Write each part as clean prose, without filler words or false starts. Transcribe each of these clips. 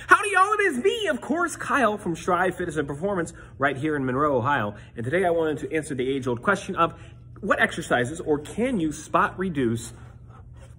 Howdy y'all, it is me, of course, Kyle from Strive Fitness and Performance right here in Monroe, Ohio. And today I wanted to answer the age-old question of what exercises or can you spot reduce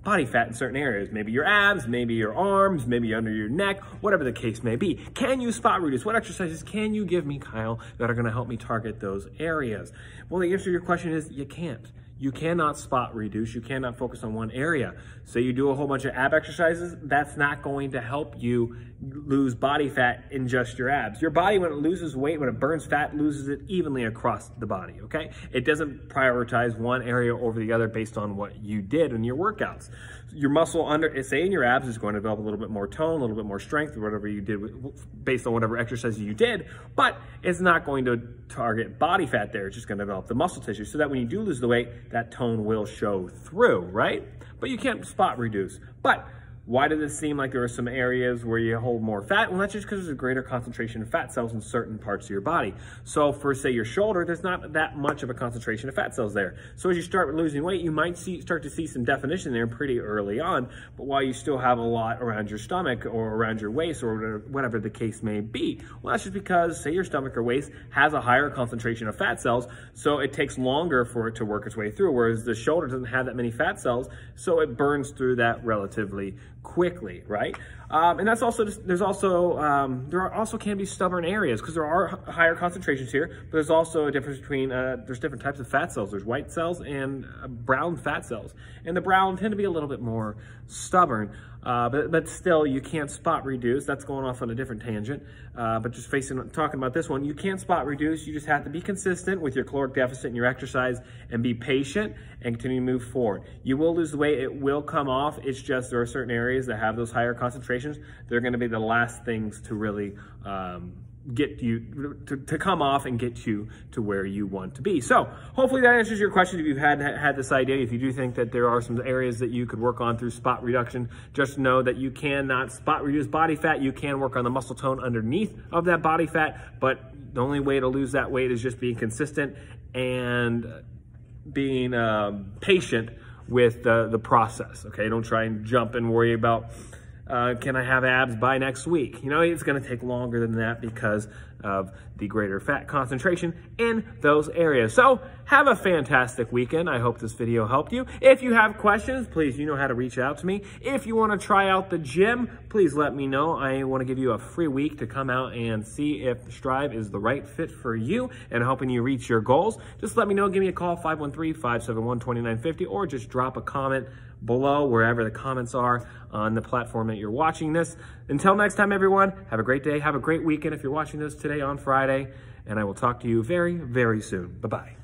body fat in certain areas? Maybe your abs, maybe your arms, maybe under your neck, whatever the case may be. Can you spot reduce? What exercises can you give me, Kyle, that are gonna help me target those areas? Well, the answer to your question is you can't. You cannot spot reduce. You cannot focus on one area. So you do a whole bunch of ab exercises, that's not going to help you lose body fat in just your abs. Your body, when it loses weight, when it burns fat, loses it evenly across the body, okay? It doesn't prioritize one area over the other based on what you did in your workouts. Your muscle under, say in your abs, is going to develop a little bit more tone, a little bit more strength, or whatever you did based on whatever exercise you did, but it's not going to target body fat there. It's just going to develop the muscle tissue so that when you do lose the weight, that tone will show through, right? But you can't spot reduce. But why did it seem like there are some areas where you hold more fat? Well, that's just because there's a greater concentration of fat cells in certain parts of your body. So for, say, your shoulder, there's not that much of a concentration of fat cells there. So as you start losing weight, you might start to see some definition there pretty early on, but while you still have a lot around your stomach or around your waist or whatever the case may be. Well, that's just because, say, your stomach or waist has a higher concentration of fat cells, so it takes longer for it to work its way through, whereas the shoulder doesn't have that many fat cells, so it burns through that relatively quickly, right? And that's also, there also can be stubborn areas because there are higher concentrations here, but there's also a difference between, there's different types of fat cells. There's white cells and brown fat cells. And the brown tend to be a little bit more stubborn, but still you can't spot reduce. That's going off on a different tangent, but just talking about this one, you can't spot reduce. You just have to be consistent with your caloric deficit and your exercise and be patient and continue to move forward. You will lose the weight, it will come off. It's just there are certain areas that have those higher concentrations. They're going to be the last things to really get you to come off and get you to where you want to be. So hopefully that answers your question. If you've had this idea, if you do think that there are some areas that you could work on through spot reduction, just know that you cannot spot reduce body fat. You can work on the muscle tone underneath of that body fat, but the only way to lose that weight is just being consistent and being patient with the process. Okay, don't try and jump and worry about can I have abs by next week? You know, it's going to take longer than that because of the greater fat concentration in those areas. So have a fantastic weekend. I hope this video helped you. If you have questions, please, you know how to reach out to me. If you want to try out the gym, please let me know. I want to give you a free week to come out and see if Strive is the right fit for you and helping you reach your goals. Just let me know. Give me a call, 513-571-2950, or just drop a comment below wherever the comments are on the platform that you're watching this. Until next time, everyone, have a great day. Have a great weekend if you're watching this today on Friday, and I will talk to you very, very soon. Bye-bye.